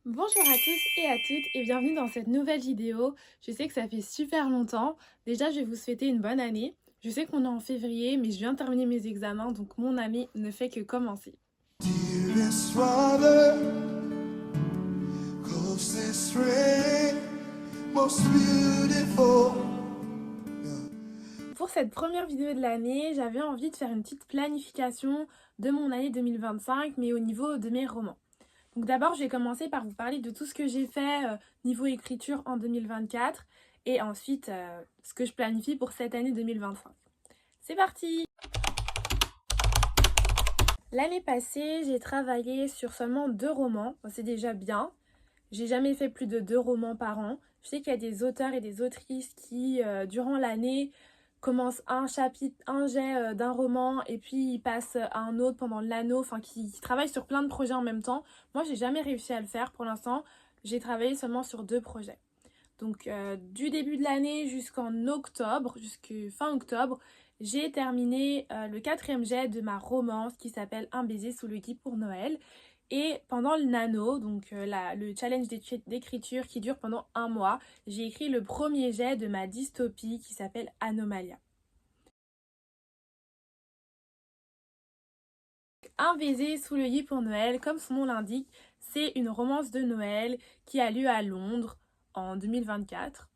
Bonjour à tous et à toutes et bienvenue dans cette nouvelle vidéo. Je sais que ça fait super longtemps. Déjà, je vais vous souhaiter une bonne année. Je sais qu'on est en février, mais je viens de terminer mes examens, donc mon année ne fait que commencer. Dearest Father, closest friend, most beautiful. Pour cette première vidéo de l'année, j'avais envie de faire une petite planification de mon année 2025, mais au niveau de mes romans. Donc d'abord, je vais commencer par vous parler de tout ce que j'ai fait niveau écriture en 2024 et ensuite ce que je planifie pour cette année 2025. C'est parti! L'année passée, j'ai travaillé sur seulement 2 romans. Bon, c'est déjà bien. J'ai jamais fait plus de 2 romans par an. Je sais qu'il y a des auteurs et des autrices qui, durant l'année, commencent un chapitre, un jet d'un roman et puis ils passent à un autre pendant l'année, enfin qui travaillent sur plein de projets en même temps. Moi, j'ai jamais réussi à le faire pour l'instant. J'ai travaillé seulement sur 2 projets. Donc du début de l'année jusqu'en octobre, jusqu'à fin octobre, j'ai terminé le 4e jet de ma romance qui s'appelle Un baiser sous le gui pour Noël. Et pendant le nano, donc le challenge d'écriture qui dure pendant un mois, j'ai écrit le premier jet de ma dystopie qui s'appelle Anomalia. Un baiser sous le lit pour Noël, comme son nom l'indique, c'est une romance de Noël qui a lieu à Londres en 2024.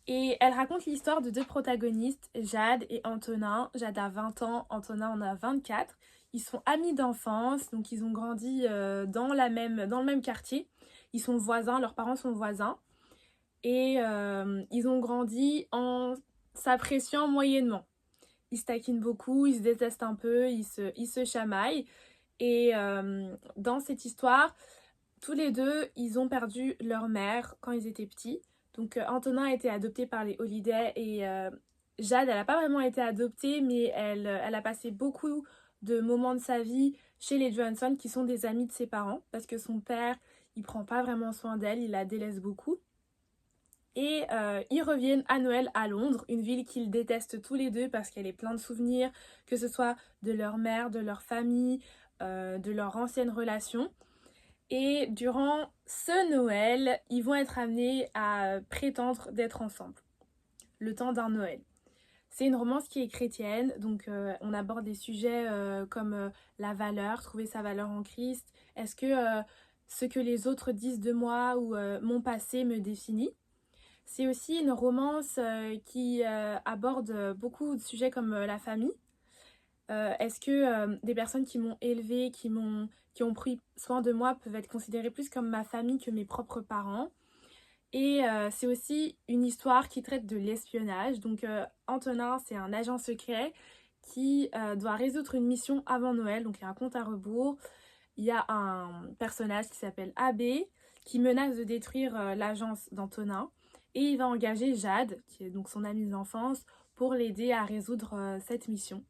Et elle raconte l'histoire de 2 protagonistes, Jade et Antonin. Jade a 20 ans, Antonin en a 24. Ils sont amis d'enfance, donc ils ont grandi dans le même quartier. Ils sont voisins, leurs parents sont voisins. Et ils ont grandi en s'appréciant moyennement. Ils se taquinent beaucoup, ils se détestent un peu, ils se chamaillent. Et dans cette histoire, tous les deux, ils ont perdu leur mère quand ils étaient petits. Donc Antonin a été adopté par les Holiday et Jade, elle n'a pas vraiment été adoptée, mais elle a passé beaucoup de moments de sa vie chez les Johansson, qui sont des amis de ses parents, parce que son père, il prend pas vraiment soin d'elle, il la délaisse beaucoup. Et ils reviennent à Noël à Londres, une ville qu'ils détestent tous les deux parce qu'elle est pleine de souvenirs, que ce soit de leur mère, de leur famille, de leur ancienne relation. Et durant ce Noël, ils vont être amenés à prétendre d'être ensemble, le temps d'un Noël. C'est une romance qui est chrétienne, donc on aborde des sujets comme la valeur, trouver sa valeur en Christ. Est-ce que ce que les autres disent de moi ou mon passé me définit? C'est aussi une romance qui aborde beaucoup de sujets comme la famille. Est-ce que des personnes qui m'ont élevée, qui ont pris soin de moi peuvent être considérées plus comme ma famille que mes propres parents? Et c'est aussi une histoire qui traite de l'espionnage. Donc Antonin, c'est un agent secret qui doit résoudre une mission avant Noël. Donc il y a un compte à rebours. Il y a un personnage qui s'appelle Abbé qui menace de détruire l'agence d'Antonin. Et il va engager Jade, qui est donc son amie d'enfance, pour l'aider à résoudre cette mission.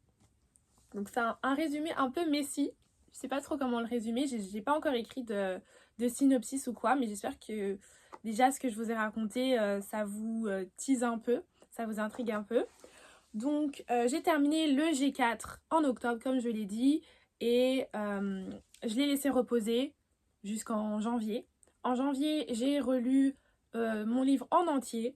Donc c'est un résumé un peu messy. Je sais pas trop comment le résumer. J'ai pas encore écrit de synopsis ou quoi, mais j'espère que déjà ce que je vous ai raconté, ça vous tease un peu, ça vous intrigue un peu. Donc j'ai terminé le G4 en octobre, comme je l'ai dit, et je l'ai laissé reposer jusqu'en janvier. En janvier, j'ai relu mon livre en entier.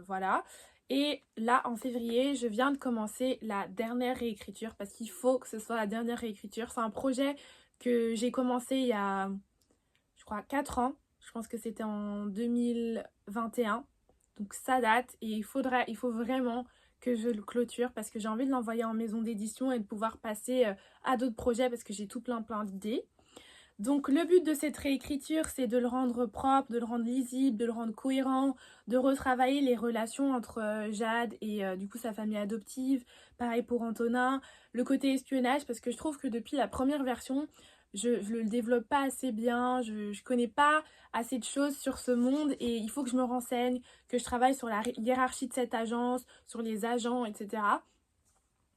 Voilà. Et là, en février, je viens de commencer la dernière réécriture parce qu'il faut que ce soit la dernière réécriture. C'est un projet que j'ai commencé il y a, je crois, 4 ans. Je pense que c'était en 2021. Donc ça date et il faut vraiment que je le clôture parce que j'ai envie de l'envoyer en maison d'édition et de pouvoir passer à d'autres projets parce que j'ai tout plein d'idées. Donc le but de cette réécriture, c'est de le rendre propre, de le rendre lisible, de le rendre cohérent, de retravailler les relations entre Jade et du coup sa famille adoptive. Pareil pour Antonin, le côté espionnage, parce que je trouve que depuis la première version, je le développe pas assez bien, je connais pas assez de choses sur ce monde et il faut que je me renseigne, que je travaille sur la hiérarchie de cette agence, sur les agents, etc.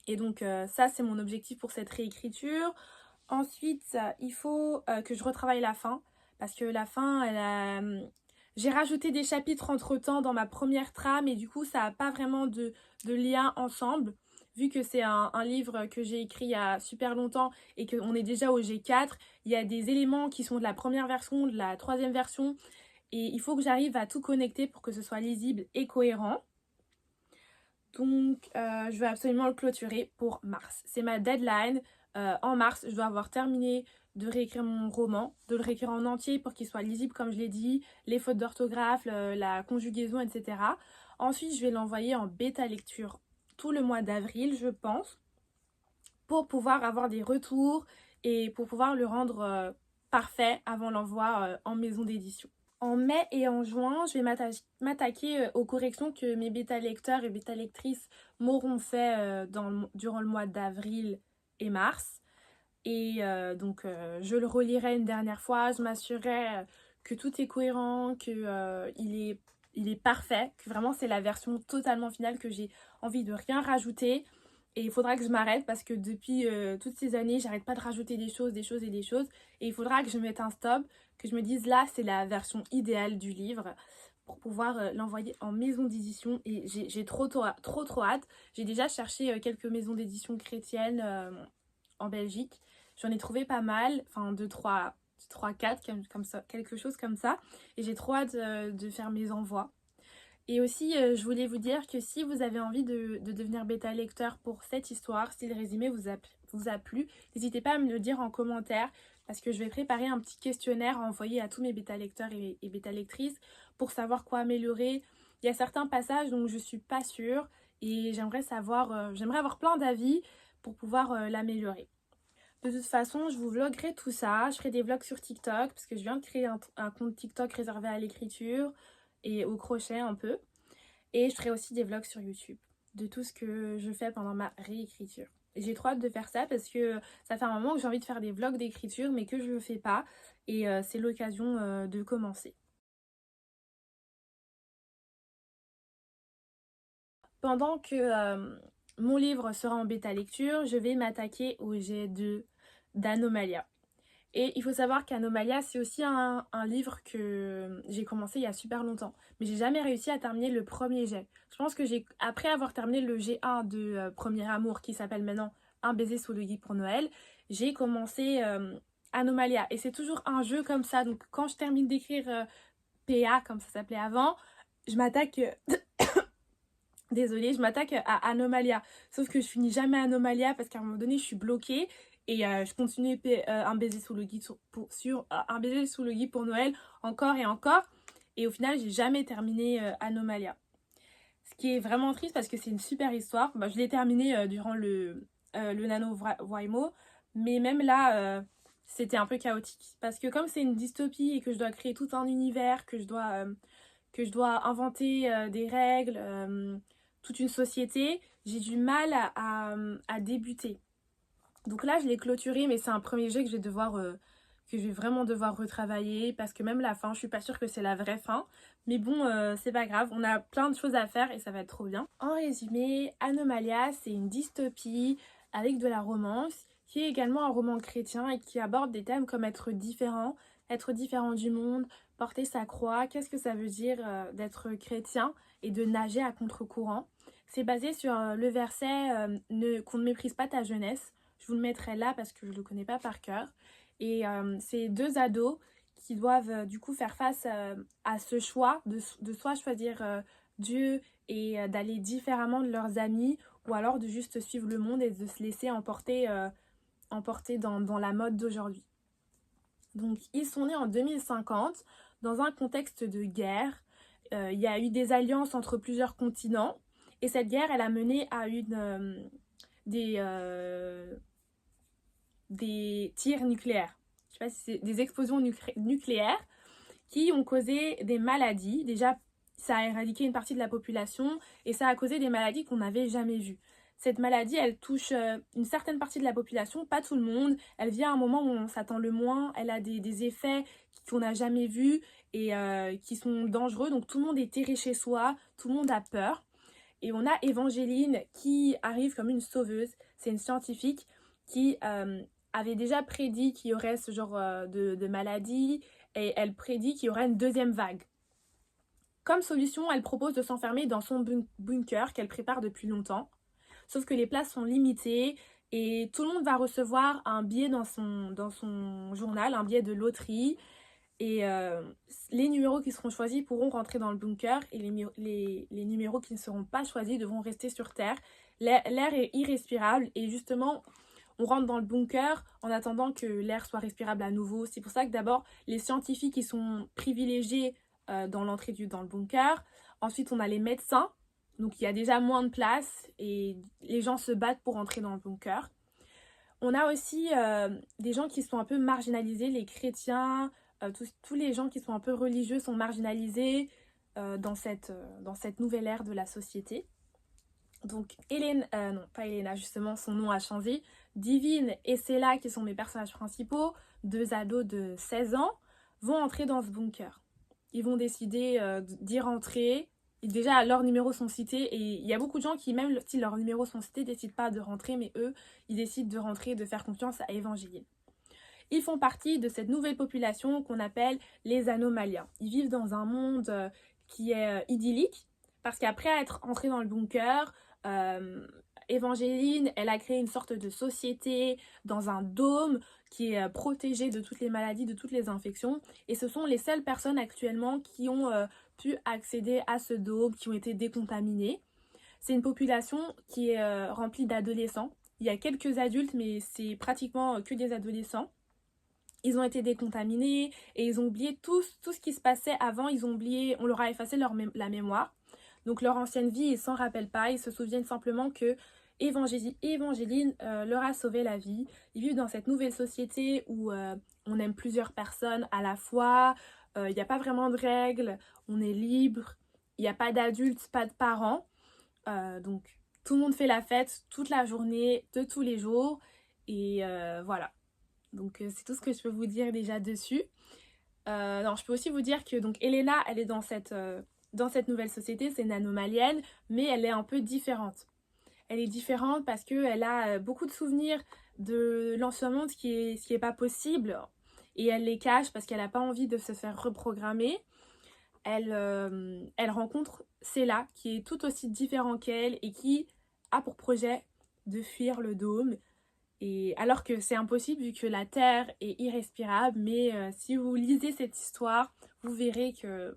Et donc ça, c'est mon objectif pour cette réécriture. Ensuite, il faut que je retravaille la fin, parce que la fin, j'ai rajouté des chapitres entre-temps dans ma première trame, et du coup, ça n'a pas vraiment de lien ensemble, vu que c'est un livre que j'ai écrit il y a super longtemps et qu'on est déjà au G4, il y a des éléments qui sont de la première version, de la troisième version, et il faut que j'arrive à tout connecter pour que ce soit lisible et cohérent. Donc je vais absolument le clôturer pour mars. C'est ma deadline. En mars, je dois avoir terminé de réécrire mon roman, de le réécrire en entier pour qu'il soit lisible comme je l'ai dit, les fautes d'orthographe, la conjugaison, etc. Ensuite, je vais l'envoyer en bêta lecture tout le mois d'avril, je pense, pour pouvoir avoir des retours et pour pouvoir le rendre parfait avant l'envoi en maison d'édition. En mai et en juin, je vais m'attaquer aux corrections que mes bêta-lecteurs et bêta-lectrices m'auront fait durant le mois d'avril et mars. Et je le relirai une dernière fois, je m'assurerai que tout est cohérent, qu'il est parfait, que vraiment c'est la version totalement finale, que j'ai envie de rien rajouter. Et il faudra que je m'arrête parce que depuis toutes ces années, j'arrête pas de rajouter des choses. Et il faudra que je mette un stop, que je me dise là, c'est la version idéale du livre pour pouvoir l'envoyer en maison d'édition. Et j'ai trop hâte. J'ai déjà cherché quelques maisons d'édition chrétiennes en Belgique. J'en ai trouvé pas mal, enfin 2, 3, 4, comme ça, quelque chose comme ça. Et j'ai trop hâte de faire mes envois. Et aussi, je voulais vous dire que si vous avez envie de devenir bêta lecteur pour cette histoire, si le résumé vous a plu, n'hésitez pas à me le dire en commentaire parce que je vais préparer un petit questionnaire à envoyer à tous mes bêta lecteurs et bêta lectrices pour savoir quoi améliorer. Il y a certains passages dont je suis pas sûre et j'aimerais avoir plein d'avis pour pouvoir l'améliorer. De toute façon, je vous vloguerai tout ça. Je ferai des vlogs sur TikTok parce que je viens de créer un compte TikTok réservé à l'écriture et au crochet un peu. Et je ferai aussi des vlogs sur YouTube de tout ce que je fais pendant ma réécriture. Et j'ai trop hâte de faire ça parce que ça fait un moment que j'ai envie de faire des vlogs d'écriture mais que je le fais pas. Et c'est l'occasion de commencer. Pendant que mon livre sera en bêta lecture, je vais m'attaquer au G2 d'Anomalia. Et il faut savoir qu'Anomalia, c'est aussi un livre que j'ai commencé il y a super longtemps. Mais j'ai jamais réussi à terminer le premier jet. Je pense que après avoir terminé le G1 de Premier Amour, qui s'appelle maintenant Un baiser sous le gui pour Noël, j'ai commencé Anomalia. Et c'est toujours un jeu comme ça. Donc quand je termine d'écrire PA, comme ça s'appelait avant, je m'attaque... Désolée, je m'attaque à Anomalia. Sauf que je finis jamais Anomalia parce qu'à un moment donné, je suis bloquée. Et je continue un baiser sous le gui un baiser sous le gui pour Noël, encore et encore. Et au final, j'ai jamais terminé Anomalia. Ce qui est vraiment triste parce que c'est une super histoire. Bah, je l'ai terminé durant le NaNoWriMo. Mais même là, c'était un peu chaotique. Parce que comme c'est une dystopie et que je dois créer tout un univers, que je dois inventer des règles, toute une société, j'ai du mal à débuter. Donc là, je l'ai clôturé, mais c'est un premier jet que je vais vraiment devoir retravailler parce que même la fin, je suis pas sûre que c'est la vraie fin. Mais bon, c'est pas grave, on a plein de choses à faire et ça va être trop bien. En résumé, Anomalia, c'est une dystopie avec de la romance qui est également un roman chrétien et qui aborde des thèmes comme être différent du monde, porter sa croix, qu'est-ce que ça veut dire d'être chrétien et de nager à contre-courant. C'est basé sur le verset qu'on ne méprise pas ta jeunesse. Je vous le mettrai là parce que je ne le connais pas par cœur. Et c'est deux ados qui doivent du coup faire face à ce choix de soit choisir Dieu et d'aller différemment de leurs amis ou alors de juste suivre le monde et de se laisser emporter dans la mode d'aujourd'hui. Donc ils sont nés en 2050 dans un contexte de guerre. Il y a eu des alliances entre plusieurs continents et cette guerre elle a mené à des tirs nucléaires. Je sais pas si c'est des explosions nucléaires qui ont causé des maladies. Déjà, ça a éradiqué une partie de la population et ça a causé des maladies qu'on n'avait jamais vues. Cette maladie, elle touche une certaine partie de la population, pas tout le monde. Elle vient à un moment où on s'attend le moins. Elle a des effets qu'on n'a jamais vus et qui sont dangereux. Donc tout le monde est terré chez soi, tout le monde a peur. Et on a Évangéline qui arrive comme une sauveuse. C'est une scientifique qui avait déjà prédit qu'il y aurait ce genre de maladie et elle prédit qu'il y aurait une deuxième vague. Comme solution, elle propose de s'enfermer dans son bunker qu'elle prépare depuis longtemps. sauf que les places sont limitées et tout le monde va recevoir un billet dans son journal, un billet de loterie. Et les numéros qui seront choisis pourront rentrer dans le bunker et les numéros qui ne seront pas choisis devront rester sur Terre. L'air est irrespirable et justement, on rentre dans le bunker en attendant que l'air soit respirable à nouveau. C'est pour ça que d'abord, les scientifiques qui sont privilégiés dans l'entrée dans le bunker. Ensuite, on a les médecins. Donc, il y a déjà moins de place et les gens se battent pour entrer dans le bunker. On a aussi des gens qui sont un peu marginalisés, les chrétiens, tous les gens qui sont un peu religieux sont marginalisés dans cette nouvelle ère de la société. Donc, non, pas Elena, justement, son nom a changé. Divine et Cella, qui sont mes personnages principaux, deux ados de 16 ans, vont entrer dans ce bunker. Ils vont décider d'y rentrer. Et déjà, leurs numéros sont cités et il y a beaucoup de gens qui, même si leurs numéros sont cités, décident pas de rentrer, mais eux, ils décident de rentrer et de faire confiance à Évangéline. Ils font partie de cette nouvelle population qu'on appelle les anomaliens. Ils vivent dans un monde qui est idyllique, parce qu'après être entrée dans le bunker, Évangéline, elle a créé une sorte de société dans un dôme qui est protégé de toutes les maladies, de toutes les infections. Et ce sont les seules personnes actuellement qui ont pu accéder à ce dôme, qui ont été décontaminées. C'est une population qui est remplie d'adolescents. Il y a quelques adultes, mais c'est pratiquement que des adolescents. Ils ont été décontaminés et ils ont oublié tout ce qui se passait avant. Ils ont oublié, on leur a effacé la mémoire. Donc leur ancienne vie, ils s'en rappellent pas. Ils se souviennent simplement que Évangéline leur a sauvé la vie. Ils vivent dans cette nouvelle société où on aime plusieurs personnes à la fois. Il n'y a pas vraiment de règles. On est libre. Il n'y a pas d'adultes, pas de parents. Donc tout le monde fait la fête toute la journée, de tous les jours. Et voilà. Donc c'est tout ce que je peux vous dire déjà dessus. Non, je peux aussi vous dire que donc Elena, elle est dans cette nouvelle société, c'est une anomalienne, mais elle est un peu différente. Elle est différente parce qu'elle a beaucoup de souvenirs de l'ancien monde, ce qui est pas possible. Et elle les cache parce qu'elle n'a pas envie de se faire reprogrammer. Elle rencontre Cella, qui est tout aussi différent qu'elle et qui a pour projet de fuir le dôme. Et alors que c'est impossible vu que la Terre est irrespirable, mais si vous lisez cette histoire, vous verrez que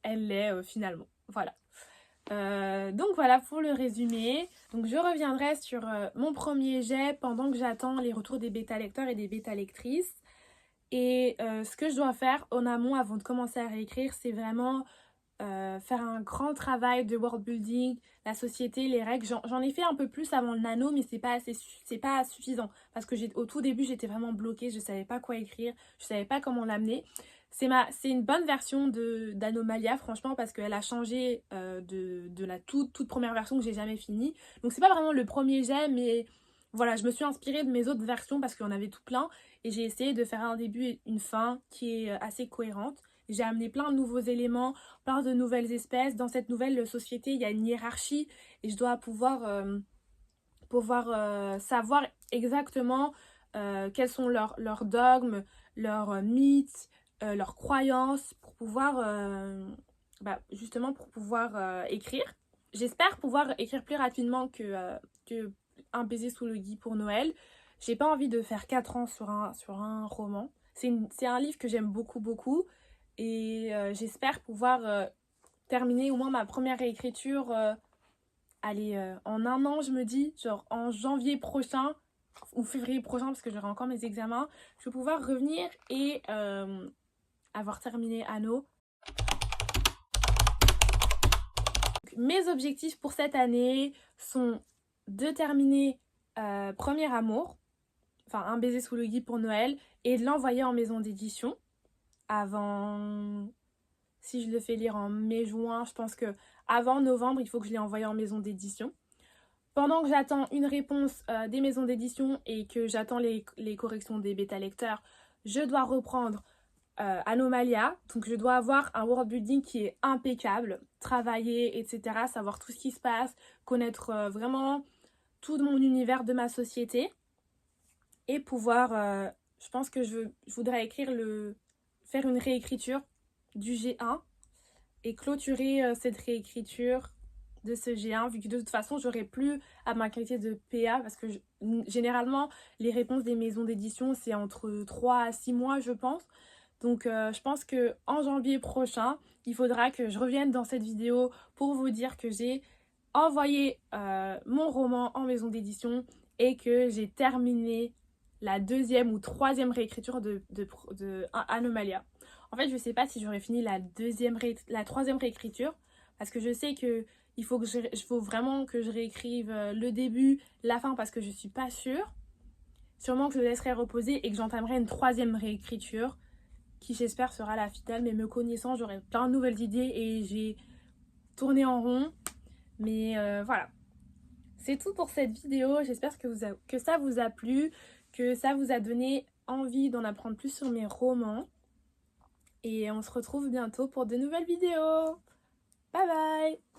elle l'est finalement. Voilà. Donc voilà pour le résumé. Donc je reviendrai sur mon premier jet pendant que j'attends les retours des bêta-lecteurs et des bêta-lectrices. Et ce que je dois faire en amont avant de commencer à réécrire, c'est vraiment faire un grand travail de world building, la société, les règles. J'en ai fait un peu plus avant le nano, mais c'est pas suffisant. Parce que au tout début, j'étais vraiment bloquée, je savais pas quoi écrire, je savais pas comment l'amener. C'est une bonne version d'Anomalia, franchement, parce qu'elle a changé de la toute première version que j'ai jamais finie. Donc c'est pas vraiment le premier jet, mais voilà, je me suis inspirée de mes autres versions parce qu'on avait tout plein. Et j'ai essayé de faire un début et une fin qui est assez cohérente. J'ai amené plein de nouveaux éléments, plein de nouvelles espèces. Dans cette nouvelle société, il y a une hiérarchie et je dois pouvoir savoir exactement quels sont leurs dogmes, leurs mythes, leurs croyances pour pouvoir justement pour pouvoir écrire. J'espère pouvoir écrire plus rapidement que Un baiser sous le gui pour Noël. J'ai pas envie de faire 4 ans sur un roman. C'est un livre que j'aime beaucoup beaucoup et j'espère pouvoir terminer au moins ma première réécriture en un an, je me dis, genre en janvier prochain ou février prochain parce que j'aurai encore mes examens, je vais pouvoir revenir et avoir terminé Anno. Mes objectifs pour cette année sont de terminer Premier Amour, enfin Un baiser sous le gui pour Noël, et de l'envoyer en maison d'édition avant, si je le fais lire en mai-juin, je pense que avant novembre, il faut que je l'ai envoyé en maison d'édition. Pendant que j'attends une réponse des maisons d'édition et que j'attends les corrections des bêta-lecteurs, je dois reprendre Anomalia. Donc je dois avoir un world building qui est impeccable, travailler, etc. Savoir tout ce qui se passe, connaître vraiment tout mon univers de ma société. Et pouvoir, je pense que je voudrais faire une réécriture du G1 et clôturer cette réécriture de ce G1 vu que de toute façon j'aurai plus à m'inquiéter de PA parce que généralement les réponses des maisons d'édition c'est entre 3 à 6 mois je pense. Donc je pense que en janvier prochain il faudra que je revienne dans cette vidéo pour vous dire que j'ai envoyé mon roman en maison d'édition et que j'ai terminé la deuxième ou troisième réécriture de Anomalia. En fait, je sais pas si j'aurais fini la troisième réécriture parce que je sais que il faut vraiment que je réécrive le début, la fin parce que je suis pas sûre. Sûrement que je le laisserai reposer et que j'entamerai une troisième réécriture qui j'espère sera la finale, mais me connaissant, j'aurai plein de nouvelles idées et j'ai tourné en rond. Mais voilà. C'est tout pour cette vidéo. J'espère que ça vous a plu, que ça vous a donné envie d'en apprendre plus sur mes romans. Et on se retrouve bientôt pour de nouvelles vidéos. Bye bye!